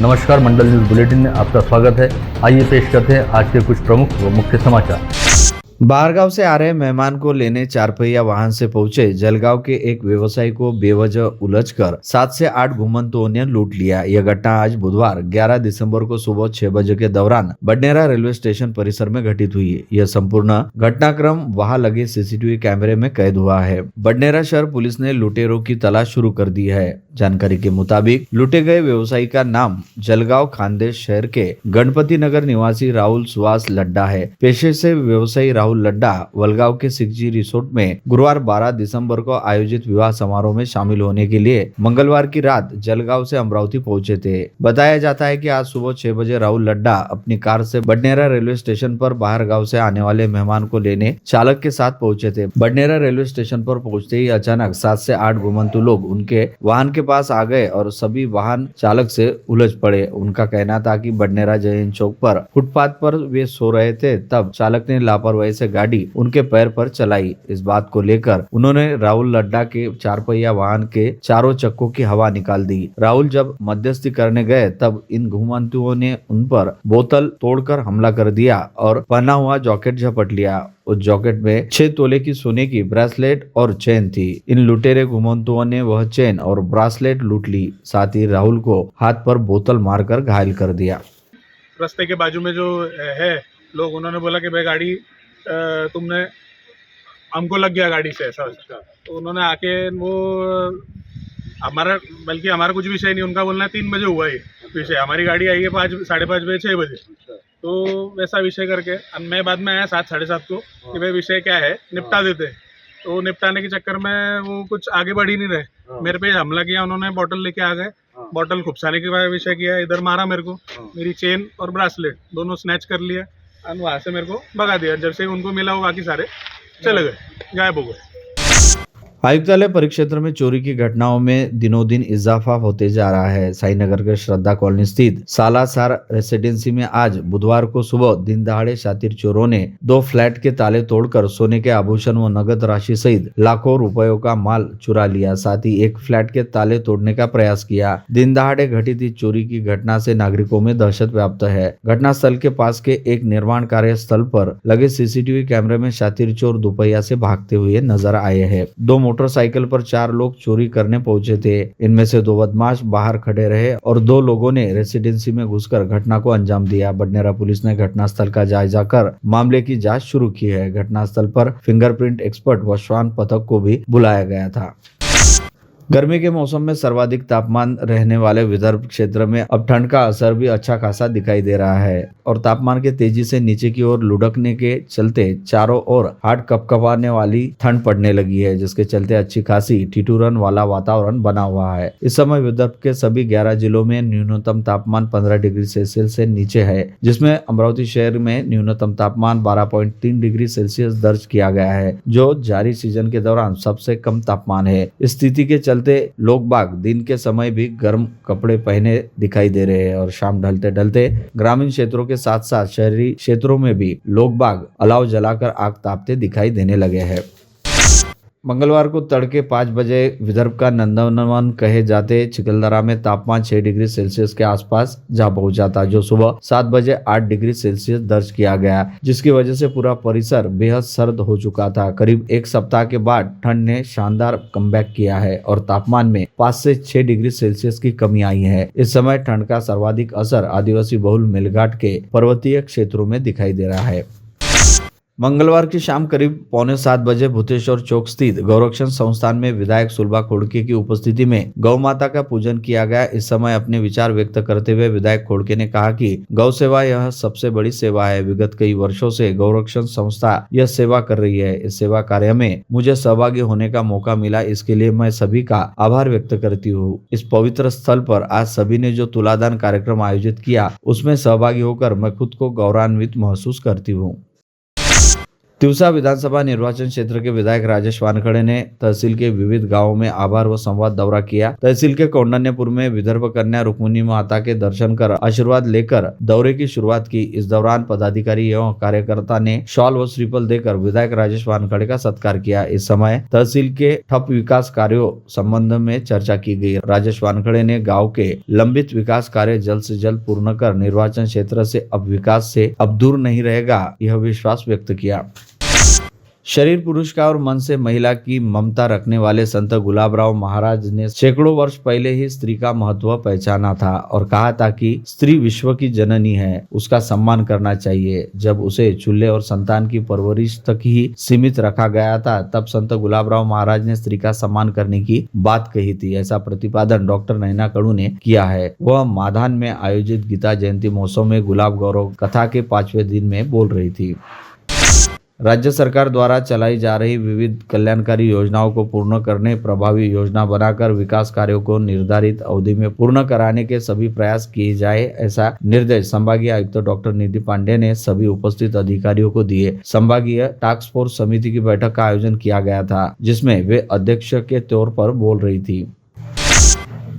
नमस्कार, मंडल news bulletin में आपका स्वागत है। आइए पेश करते हैं आज के कुछ प्रमुख व मुख्य समाचार। बाहरगांव से आ रहे मेहमान को लेने 4 पहिया वाहन से पहुंचे जलगांव के एक व्यवसायी को बेवजह उलझकर 7 से 8 घुमंतुओं ने लूट लिया। यह घटना आज बुधवार 11 दिसंबर को सुबह 6 बजे के दौरान बडनेरा रेलवे स्टेशन परिसर में घटित हुई। यह संपूर्ण घटनाक्रम वहां लगे सीसीटीवी कैमरे में कैद हुआ है। बडनेरा शहर पुलिस ने लुटेरों की तलाश शुरू कर दी है। जानकारी के मुताबिक लूटे गए व्यवसायी का नाम जलगांव खानदेश शहर के गणपति नगर निवासी राहुल सुहास लड्डा है। पेशे से व्यवसायी राहुल लड्डा वलगांव के सिकजी रिसोर्ट में गुरुवार 12 दिसंबर को आयोजित विवाह समारोह में शामिल होने के लिए मंगलवार की रात जलगांव से अमरावती पहुंचे थे। बताया जाता है कि आज सुबह 6 बजे राहुल लड्डा अपनी कार से बडनेरा रेलवे स्टेशन पर बाहर गांव से आने वाले मेहमान को लेने चालक के साथ पहुंचे थे। बडनेरा रेलवे स्टेशन पर पहुंचते ही अचानक 7 से 8 घुमंतु लोग उनके वाहन के पास आ गए और सभी वाहन चालक से उलझ पड़े। उनका कहना था कि बडनेरा जैन चौक पर फुटपाथ पर वे सो रहे थे, तब चालक ने लापरवाही से गाड़ी उनके पैर पर चलाई। इस बात को लेकर उन्होंने राहुल लड्डा के 4 पहिया वाहन के चारों चक्कों की हवा निकाल दी। राहुल जब मध्यस्थी करने गए तब इन घुमंतुओं ने उन पर बोतल तोड़कर हमला कर दिया और पहना हुआ जैकेट झपट लिया। उस जैकेट में 6 तोले की सोने की ब्रेसलेट और चेन थी। इन लुटेरे घुमंतुओं ने वह चेन और ब्रेसलेट लूट ली। साथ ही राहुल को हाथ पर बोतल मारकर घायल कर दिया। रास्ते के बाजू में जो है लोग, उन्होंने बोला कि भाई गाड़ी तुमने हमको लग गया गाड़ी से, ऐसा तो उन्होंने आके वो हमारा कुछ विषय नहीं, उनका बोलना है 3 बजे हुआ ये विषय, हमारी गाड़ी आई है 5 साढ़े 5 बजे 6 बजे, तो वैसा विषय करके मैं बाद में आया 7 साढ़े 7 को कि भाई विषय क्या है, निपटा देते। तो निपटाने के चक्कर में वो कुछ आगे बढ़ ही नहीं रहे, मेरे पे हमला किया उन्होंने, बोतल लेके आ गए, बोतल खुपसाने के विषय किया, इधर मारा मेरे को, मेरी चेन और ब्रेसलेट दोनों स्नैच कर लिया और वहाँ से मेरे को भगा दिया। जब से उनको मिला वो बाकी सारे चले गए, गायब हो गए। आयुक्तालय परिक्षेत्र में चोरी की घटनाओं में दिनों दिन इजाफा होते जा रहा है। साईनगर के श्रद्धा कॉलोनी स्थित सालासार रेसिडेंसी में आज बुधवार को सुबह दिन दहाड़े शातिर चोरों ने 2 फ्लैट के ताले तोड़कर सोने के आभूषण व नगद राशि सहित लाखों रुपयों का माल चुरा लिया। साथ ही एक फ्लैट के ताले तोड़ने का प्रयास किया। दिन दहाड़े घटित इस चोरी की घटना से नागरिकों में दहशत व्याप्त है। घटनास्थल के पास के एक निर्माण कार्य स्थल पर लगे सीसीटीवी कैमरे में शातिर चोर दोपहिया से भागते हुए नजर आए हैं। 2 मोटरसाइकिल पर 4 लोग चोरी करने पहुंचे थे। इनमें से 2 बदमाश बाहर खड़े रहे और 2 लोगों ने रेसिडेंसी में घुसकर घटना को अंजाम दिया। बडनेरा पुलिस ने घटनास्थल का जायजा कर मामले की जांच शुरू की है। घटनास्थल पर फिंगरप्रिंट एक्सपर्ट व श्वान पथक को भी बुलाया गया था। गर्मी के मौसम में सर्वाधिक तापमान रहने वाले विदर्भ क्षेत्र में अब ठंड का असर भी अच्छा खासा दिखाई दे रहा है और तापमान के तेजी से नीचे की ओर लुढ़कने के चलते चारों ओर हाथ कपकपाने वाली ठंड पड़ने लगी है, जिसके चलते अच्छी खासी ठिठुरन वाला वातावरण बना हुआ है। इस समय विदर्भ के सभी 11 जिलों में न्यूनतम तापमान 15 डिग्री सेल्सियस से नीचे है, जिसमें अमरावती शहर में न्यूनतम तापमान 12.3 डिग्री सेल्सियस दर्ज किया गया है, जो जारी सीजन के दौरान सबसे कम तापमान है। इस स्थिति के चलते लोग बाग दिन के समय भी गर्म कपड़े पहने दिखाई दे रहे हैं और शाम ढलते ढलते ग्रामीण क्षेत्रों के साथ साथ शहरी क्षेत्रों में भी लोग बाग अलाव जलाकर आग तापते दिखाई देने लगे हैं। मंगलवार को तड़के 5 बजे विदर्भ का नंदनवन कहे जाते चिखलदरा में तापमान 6 डिग्री सेल्सियस के आसपास जा पहुंचा था, जो सुबह 7 बजे 8 डिग्री सेल्सियस दर्ज किया गया, जिसकी वजह से पूरा परिसर बेहद सर्द हो चुका था। करीब 1 सप्ताह के बाद ठंड ने शानदार कमबैक किया है और तापमान में 5 से 6 डिग्री सेल्सियस की कमी आई है। इस समय ठंड का सर्वाधिक असर आदिवासी बहुल मेलघाट के पर्वतीय क्षेत्रों में दिखाई दे रहा है। मंगलवार की शाम करीब 6:45 बजे भूतेश्वर चौक स्थित गौरक्षण संस्थान में विधायक सुलभा खोड़के की उपस्थिति में गौ माता का पूजन किया गया। इस समय अपने विचार व्यक्त करते हुए विधायक खोड़के ने कहा कि गौ सेवा यह सबसे बड़ी सेवा है। विगत कई वर्षों से गौरक्षण संस्था यह सेवा कर रही है। इस सेवा कार्य में मुझे सहभागी होने का मौका मिला, इसके लिए मैं सभी का आभार व्यक्त करती हूँ। इस पवित्र स्थल पर आज सभी ने जो तुलादान कार्यक्रम आयोजित किया, उसमें सहभागी होकर मैं खुद को गौरवान्वित महसूस करती हूँ। तिवसा विधानसभा निर्वाचन क्षेत्र के विधायक राजेश वानखड़े ने तहसील के विविध गांवों में आभार व संवाद दौरा किया। तहसील के कौंडन्यपुर में विदर्भ कन्या रुक्मिणी माता के दर्शन कर आशीर्वाद लेकर दौरे की शुरुआत की। इस दौरान पदाधिकारी एवं कार्यकर्ता ने शॉल व श्रीफल देकर विधायक राजेश वानखड़े का सत्कार किया। इस समय तहसील के ठप विकास कार्यों संबंध में चर्चा की गई। राजेश वानखड़े ने गाँव के लंबित विकास कार्य जल्द से जल्द पूर्ण कर निर्वाचन क्षेत्र से अब विकास से अब दूर नहीं रहेगा, यह विश्वास व्यक्त किया। शरीर पुरुष का और मन से महिला की ममता रखने वाले संत गुलाबराव महाराज ने सैकड़ों वर्ष पहले ही स्त्री का महत्व पहचाना था और कहा था कि स्त्री विश्व की जननी है, उसका सम्मान करना चाहिए। जब उसे चूल्हे और संतान की परवरिश तक ही सीमित रखा गया था, तब संत गुलाबराव महाराज ने स्त्री का सम्मान करने की बात कही थी। ऐसा प्रतिपादन डॉक्टर नैना कड़ू ने किया है। वह माधान में आयोजित गीता जयंती महोत्सव में गुलाब गौरव कथा के 5वें दिन में बोल रही थी। राज्य सरकार द्वारा चलाई जा रही विविध कल्याणकारी योजनाओं को पूर्ण करने, प्रभावी योजना बनाकर विकास कार्यों को निर्धारित अवधि में पूर्ण कराने के सभी प्रयास किए जाए, ऐसा निर्देश संभागीय आयुक्त डॉक्टर निधि पांडे ने सभी उपस्थित अधिकारियों को दिए। संभागीय टास्क फोर्स समिति की बैठक का आयोजन किया गया था, जिसमें वे अध्यक्ष के तौर पर बोल रही थी।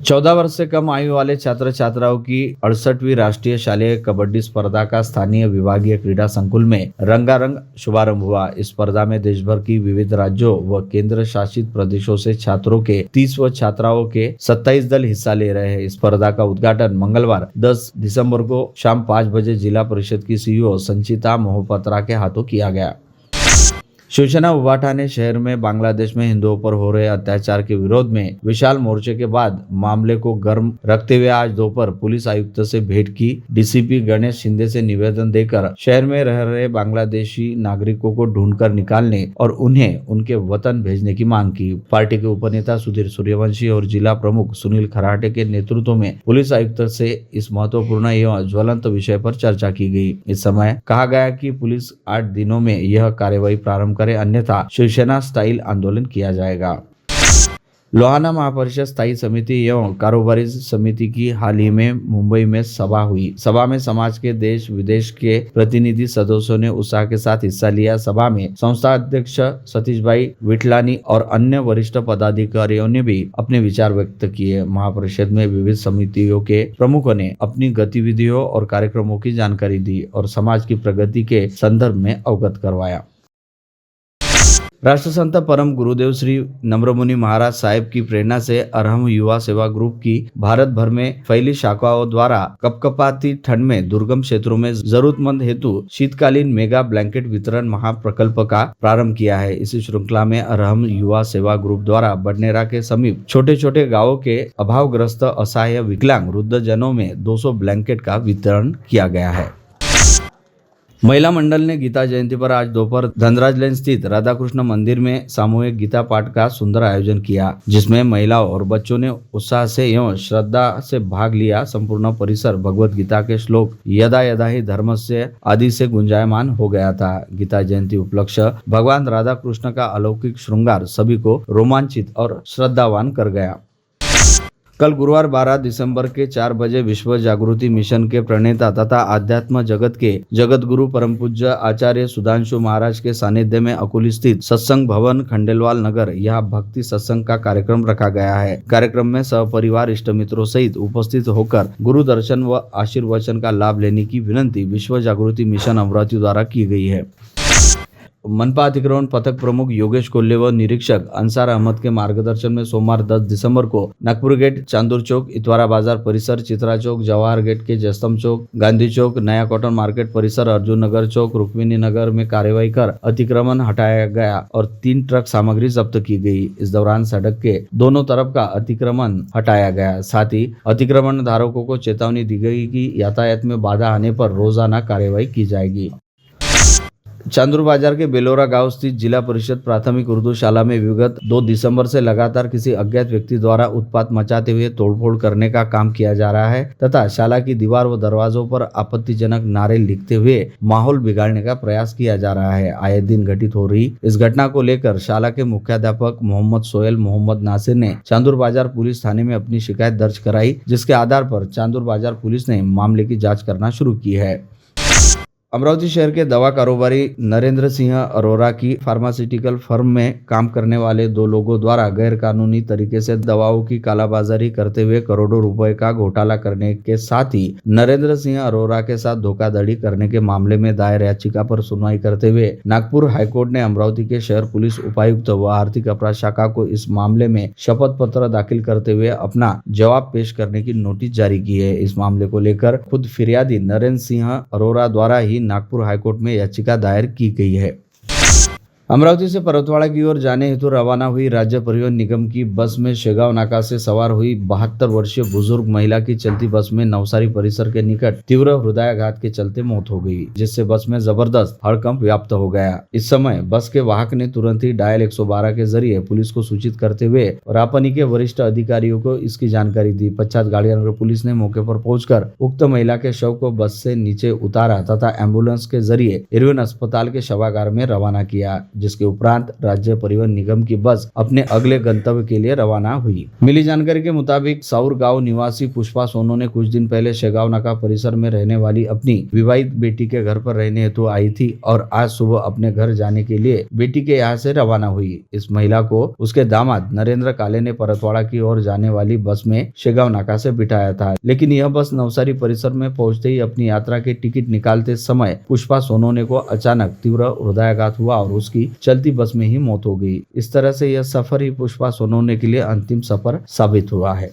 14 वर्ष से कम आयु वाले छात्र छात्राओं की 68वीं राष्ट्रीय शालेय कबड्डी स्पर्धा का स्थानीय विभागीय क्रीड़ा संकुल में रंगारंग शुभारंभ हुआ। इस स्पर्धा में देश भर की विविध राज्यों व केंद्र शासित प्रदेशों से छात्रों के 30 व छात्राओं के 27 दल हिस्सा ले रहे हैं। इस स्पर्धा का उद्घाटन मंगलवार 10 दिसंबर को शाम 5 बजे जिला परिषद की सीईओ संचिता मोहपत्रा के हाथों किया गया। शिवसेना उबाटा ने शहर में बांग्लादेश में हिंदुओं पर हो रहे अत्याचार के विरोध में विशाल मोर्चे के बाद मामले को गर्म रखते हुए आज दोपहर पुलिस आयुक्त से भेंट की। डीसीपी गणेश शिंदे से निवेदन देकर शहर में रह रहे बांग्लादेशी नागरिकों को ढूंढकर निकालने और उन्हें उनके वतन भेजने की मांग की। पार्टी के उपनेता सुधीर सूर्यवंशी और जिला प्रमुख सुनील खराटे के नेतृत्व में पुलिस आयुक्त से इस महत्वपूर्ण एवं ज्वलंत विषय पर चर्चा की गई। इस समय कहा गया कि पुलिस 8 दिनों में यह कार्यवाही प्रारंभ करे, अन्यथा शिवसेना स्टाइल आंदोलन किया जाएगा। लोहाना महापरिषद स्थायी समिति एवं कारोबारी समिति की हाल ही में मुंबई में सभा हुई। सभा में समाज के देश विदेश के प्रतिनिधि सदस्यों ने उत्साह के साथ हिस्सा लिया। सभा में संस्था अध्यक्ष सतीश भाई विठलानी और अन्य वरिष्ठ पदाधिकारियों ने भी अपने विचार व्यक्त किए। महापरिषद में विविध समितियों के प्रमुखों ने अपनी गतिविधियों और कार्यक्रमों की जानकारी दी और समाज की प्रगति के संदर्भ में अवगत करवाया। राष्ट्रसंत परम गुरुदेव श्री नम्रमुनि महाराज साहिब की प्रेरणा से अरहम युवा सेवा ग्रुप की भारत भर में फैली शाखाओं द्वारा कपकपाती ठंड में दुर्गम क्षेत्रों में जरूरतमंद हेतु शीतकालीन मेगा ब्लैंकेट वितरण महाप्रकल्प का प्रारंभ किया है। इसी श्रृंखला में अरहम युवा सेवा ग्रुप द्वारा बडनेरा के समीप छोटे छोटे गाँवों के अभावग्रस्त असहाय विकलांग वृद्ध जनों में 200 ब्लैंकेट का वितरण किया गया है। महिला मंडल ने गीता जयंती पर आज दोपहर धनराज लेन स्थित राधा कृष्ण मंदिर में सामूहिक गीता पाठ का सुंदर आयोजन किया, जिसमें महिलाओं और बच्चों ने उत्साह से एवं श्रद्धा से भाग लिया। संपूर्ण परिसर भगवत गीता के श्लोक यदा यदा ही धर्मस्य आदि से गुंजायमान हो गया था। गीता जयंती उपलक्ष्य भगवान राधा कृष्ण का अलौकिक श्रृंगार सभी को रोमांचित और श्रद्धावान कर गया। कल गुरुवार 12 दिसंबर के 4 बजे विश्व जागृति मिशन के प्रणेता तथा आध्यात्म जगत के जगत गुरु परम पूज्य आचार्य सुधांशु महाराज के सानिध्य में अकोली स्थित सत्संग भवन खंडेलवाल नगर यहाँ भक्ति सत्संग का कार्यक्रम रखा गया है। कार्यक्रम में सहपरिवार इष्ट मित्रों सहित उपस्थित होकर गुरु दर्शन व आशीर्वचन का लाभ लेने की विनंती विश्व जागृति मिशन अमरावती द्वारा की गई है। मनपा अतिक्रमण पथक प्रमुख योगेश कोल्हे व निरीक्षक अंसार अहमद के मार्गदर्शन में सोमवार 10 दिसंबर को नागपुर गेट, चांदूर चौक, इतवारा बाजार परिसर, चित्रा चौक, जवाहर गेट के जस्तम चौक, गांधी चौक, नया कॉटन मार्केट परिसर, अर्जुन नगर चौक, रुक्मिणी नगर में कार्रवाई कर अतिक्रमण हटाया गया और 3 ट्रक सामग्री जब्त की गई। इस दौरान सड़क के दोनों तरफ का अतिक्रमण हटाया गया। साथ ही अतिक्रमण धारकों को चेतावनी दी गई कि यातायात में बाधा आने पर रोजाना कार्रवाई की जाएगी। चांदूर बाजार के बेलोरा गांव स्थित जिला परिषद प्राथमिक उर्दू शाला में विगत 2 दिसंबर से लगातार किसी अज्ञात व्यक्ति द्वारा उत्पात मचाते हुए तोड़फोड़ करने का काम किया जा रहा है तथा शाला की दीवार व दरवाजों पर आपत्तिजनक नारे लिखते हुए माहौल बिगाड़ने का प्रयास किया जा रहा है। आए दिन घटित हो रही इस घटना को लेकर शाला के मुख्याध्यापक मोहम्मद सोहेल मोहम्मद नासिर ने चांदूर बाजार पुलिस थाने में अपनी शिकायत दर्ज कराई, जिसके आधार पर चांदूर बाजार पुलिस ने मामले की जाँच करना शुरू की है। अमरावती शहर के दवा कारोबारी नरेंद्र सिंह अरोरा की फार्मास्यूटिकल फर्म में काम करने वाले 2 लोगों द्वारा गैर कानूनी तरीके से दवाओं की कालाबाजारी करते हुए करोड़ों रुपए का घोटाला करने के साथ ही नरेंद्र सिंह अरोरा के साथ धोखाधड़ी करने के मामले में दायर याचिका पर सुनवाई करते हुए नागपुर हाईकोर्ट ने अमरावती के शहर पुलिस उपायुक्त व आर्थिक अपराध शाखा को इस मामले में शपथ पत्र दाखिल करते हुए अपना जवाब पेश करने की नोटिस जारी की है। इस मामले को लेकर खुद फिरियादी नरेंद्र सिंह अरोरा द्वारा ही नागपुर हाईकोर्ट में याचिका दायर की गई है। अमरावती से पर्वतवाड़ा की ओर जाने हेतु रवाना हुई राज्य परिवहन निगम की बस में शेगांव नाका से सवार हुई 72 वर्षीय बुजुर्ग महिला की चलती बस में नवसारी परिसर के निकट तीव्र हृदयाघात के चलते मौत हो गई, जिससे बस में जबरदस्त हड़कंप व्याप्त हो गया। इस समय बस के वाहक ने तुरंत ही डायल 112 के जरिए पुलिस को सूचित करते हुए रापनी के वरिष्ठ अधिकारियों को इसकी जानकारी दी। पश्चात गाड़ीनगर पुलिस ने मौके पर पहुंचकर उक्त महिला के शव को बस से नीचे उतारा तथा एम्बुलेंस के जरिए इरविन अस्पताल के शवागार में रवाना किया, जिसके उपरांत राज्य परिवहन निगम की बस अपने अगले गंतव्य के लिए रवाना हुई। मिली जानकारी के मुताबिक साउर गांव निवासी पुष्पा सोनू ने कुछ दिन पहले शेगांव नाका परिसर में रहने वाली अपनी विवाहित बेटी के घर पर रहने हेतु आई थी और आज सुबह अपने घर जाने के लिए बेटी के यहाँ से रवाना हुई। इस महिला को उसके दामाद नरेंद्र काले ने पर्वतवाड़ा की ओर जाने वाली बस में शेगांव नाका से बिठाया था, लेकिन यह बस नवसारी परिसर में पहुंचते ही अपनी यात्रा के टिकट निकालते समय पुष्पा सोनू को अचानक तीव्र हृदयाघात हुआ और उसकी चलती बस में ही मौत हो गई। इस तरह से यह सफर ही पुष्पा सोनू के लिए अंतिम सफर साबित हुआ है।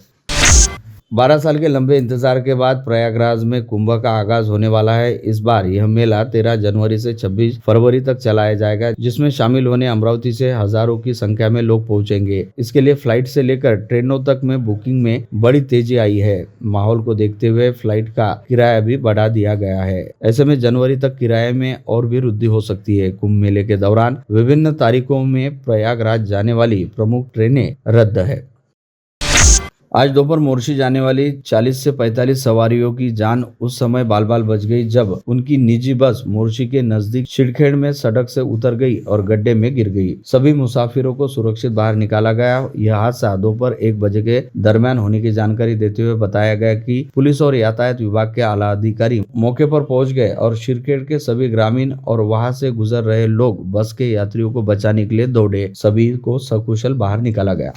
12 साल के लंबे इंतजार के बाद प्रयागराज में कुंभ का आगाज होने वाला है। इस बार यह मेला 13 जनवरी से 26 फरवरी तक चलाया जाएगा, जिसमें शामिल होने अमरावती से हजारों की संख्या में लोग पहुंचेंगे। इसके लिए फ्लाइट से लेकर ट्रेनों तक में बुकिंग में बड़ी तेजी आई है। माहौल को देखते हुए फ्लाइट का किराया भी बढ़ा दिया गया है। ऐसे में जनवरी तक किराए में और भी वृद्धि हो सकती है। कुंभ मेले के दौरान विभिन्न तारीखों में प्रयागराज जाने वाली प्रमुख ट्रेनें रद्द है। आज दोपहर मोर्शी जाने वाली 40 से 45 सवारियों की जान उस समय बाल बाल बच गई जब उनकी निजी बस मोर्शी के नजदीक शिड़खेड़ में सड़क से उतर गई और गड्ढे में गिर गई। सभी मुसाफिरों को सुरक्षित बाहर निकाला गया। यह हादसा दोपहर 1 बजे के दरमियान होने की जानकारी देते हुए बताया गया कि पुलिस और यातायात विभाग के आला अधिकारी मौके पर पहुंच गए और शिड़खेड़ के सभी ग्रामीण और वहां से गुजर रहे लोग बस के यात्रियों को बचाने के लिए दौड़े। सभी को सकुशल बाहर निकाला गया।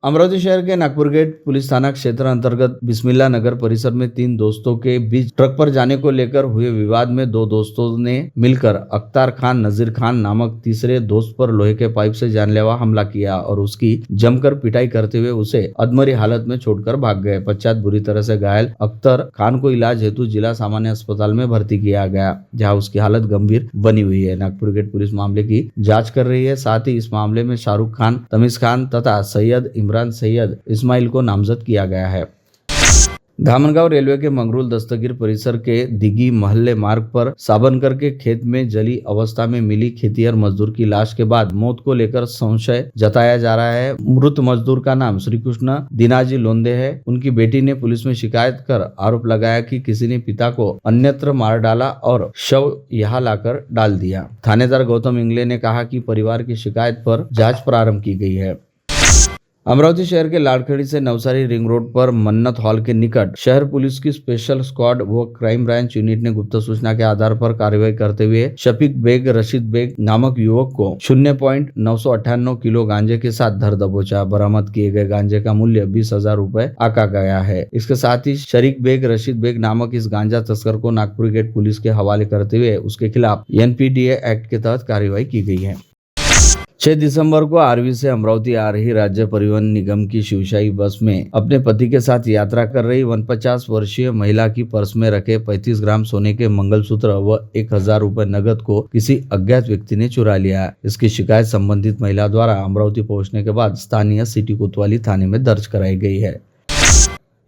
अमरावती शहर के नागपुर गेट पुलिस थाना क्षेत्र अंतर्गत बिस्मिल्ला नगर परिसर में 3 दोस्तों के बीच ट्रक पर जाने को लेकर हुए विवाद में 2 दोस्तों ने मिलकर अख्तार खान नजीर खान नामक तीसरे दोस्त पर लोहे के पाइप से जानलेवा हमला किया और उसकी जमकर पिटाई करते हुए उसे अधमरी हालत में छोड़कर भाग गए। पश्चात बुरी तरह से घायल अख्तर खान को इलाज हेतु जिला सामान्य अस्पताल में भर्ती किया गया, जहाँ उसकी हालत गंभीर बनी हुई है। नागपुर गेट पुलिस मामले की जाँच कर रही है। साथ ही इस मामले में शाहरुख खान, तमीज खान तथा सैयद इमरान सैयद इस्माइल को नामजद किया गया है। धामनगांव रेलवे के मंगरूल दस्तगीर परिसर के दिगी महल्ले मार्ग पर साबनकर के खेत में जली अवस्था में मिली खेतिहर मजदूर की लाश के बाद मौत को लेकर संशय जताया जा रहा है। मृत मजदूर का नाम श्री कृष्ण दिनाजी लोंदे है। उनकी बेटी ने पुलिस में शिकायत कर आरोप लगाया कि किसी ने पिता को अन्यत्र मार डाला और शव यहाँ लाकर डाल दिया। थानेदार गौतम इंगले ने कहा कि परिवार की शिकायत पर जाँच प्रारंभ की गई है। अमरावती शहर के लाड़खड़ी से नवसारी रिंग रोड पर मन्नत हॉल के निकट शहर पुलिस की स्पेशल स्क्वाड व क्राइम ब्रांच यूनिट ने गुप्त सूचना के आधार पर कार्रवाई करते हुए शफीक बेग रशीद बेग नामक युवक को 0.998 किलो गांजे के साथ धर दबोचा। बरामद किए गए गांजे का मूल्य 20,000 रुपए आका गया है। इसके साथ ही शरीक बेग रशीद बेग नामक इस गांजा तस्कर को नागपुर गेट पुलिस के हवाले करते हुए उसके खिलाफ NPDA एक्ट के तहत कार्रवाई की गई है। 6 दिसंबर को आरवी से अमरावती आ रही राज्य परिवहन निगम की शिवशाही बस में अपने पति के साथ यात्रा कर रही 49 वर्षीय महिला की पर्स में रखे 35 ग्राम सोने के मंगलसूत्र व 1,000 रुपए नगद को किसी अज्ञात व्यक्ति ने चुरा लिया। इसकी शिकायत संबंधित महिला द्वारा अमरावती पहुंचने के बाद स्थानीय सिटी कोतवाली थाने में दर्ज कराई गई है।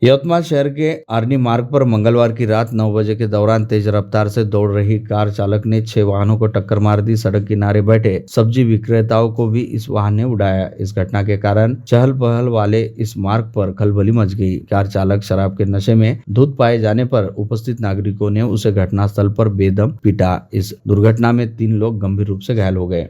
यवतमाल शहर के आर्नी मार्ग पर मंगलवार की रात 9 बजे के दौरान तेज रफ्तार से दौड़ रही कार चालक ने 6 वाहनों को टक्कर मार दी। सड़क किनारे बैठे सब्जी विक्रेताओं को भी इस वाहन ने उड़ाया। इस घटना के कारण चहल पहल वाले इस मार्ग पर खलबली मच गई। कार चालक शराब के नशे में धुत पाए जाने पर उपस्थित नागरिकों ने उसे घटनास्थल पर बेदम पीटा। इस दुर्घटना में 3 लोग गंभीर रूप से घायल हो गए।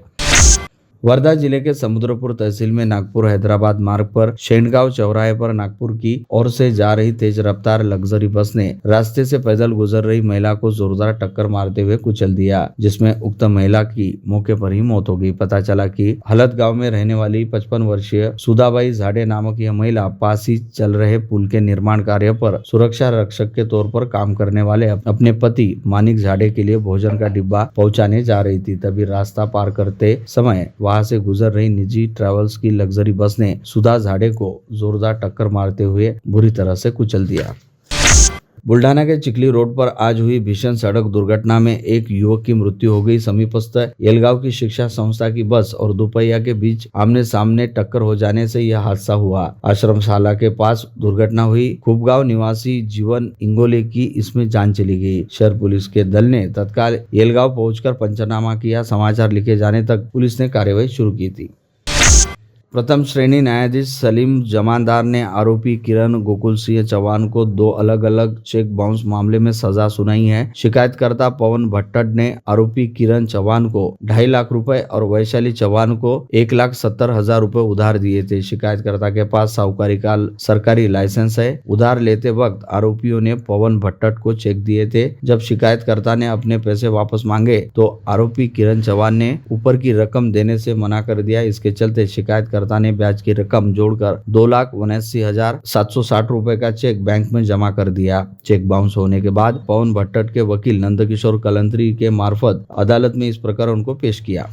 वर्धा जिले के समुद्रपुर तहसील में नागपुर हैदराबाद मार्ग पर शेंडगांव चौराहे पर नागपुर की ओर से जा रही तेज रफ्तार लग्जरी बस ने रास्ते से पैदल गुजर रही महिला को जोरदार टक्कर मारते हुए कुचल दिया, जिसमें उक्त महिला की मौके पर ही मौत हो गई। पता चला कि हलत गांव में रहने वाली 55 वर्षीय सुधाबाई झाड़े नामक यह महिला पास ही चल रहे पुल के निर्माण कार्य पर सुरक्षा रक्षक के तौर पर काम करने वाले अपने पति मानिक झाड़े के लिए भोजन का डिब्बा पहुंचाने जा रही थी। तभी रास्ता पार करते समय वहां से गुजर रही निजी ट्रेवल्स की लग्जरी बस ने सुधा झाड़े को जोरदार टक्कर मारते हुए बुरी तरह से कुचल दिया। बुल्ढाना के चिखली रोड पर आज हुई भीषण सड़क दुर्घटना में एक युवक की मृत्यु हो गई। समीपस्थ येलगांव की शिक्षा संस्था की बस और दोपहिया के बीच आमने सामने टक्कर हो जाने से यह हादसा हुआ। आश्रमशाला के पास दुर्घटना हुई। खुबगांव निवासी जीवन इंगोले की इसमें जान चली गई। शहर पुलिस के दल ने तत्काल येलगांव पहुंचकर पंचनामा किया। समाचार लिखे जाने तक पुलिस ने कार्यवाही शुरू की थी। प्रथम श्रेणी न्यायाधीश सलीम जमानदार ने आरोपी किरण गोकुल सिंह चौहान को 2 अलग अलग चेक बाउंस मामले में सजा सुनाई है। शिकायतकर्ता पवन भट्टड ने आरोपी किरण चौहान को 2.5 लाख रुपए और वैशाली चौहान को 1,70,000 रुपए उधार दिए थे। शिकायतकर्ता के पास साहूकारी का सरकारी लाइसेंस है। उधार लेते वक्त आरोपियों ने पवन भट्टड को चेक दिए थे। जब शिकायतकर्ता ने अपने पैसे वापस मांगे तो आरोपी किरण चौहान ने ऊपर की रकम देने से मना कर दिया। इसके चलते शिकायतकर्ता ने ब्याज की रकम जोड़कर 2,79,760 रुपए का चेक बैंक में जमा कर दिया। चेक बाउंस होने के बाद पवन भट्टड के वकील नंदकिशोर कलंत्री के मार्फत अदालत में इस प्रकरण को पेश किया।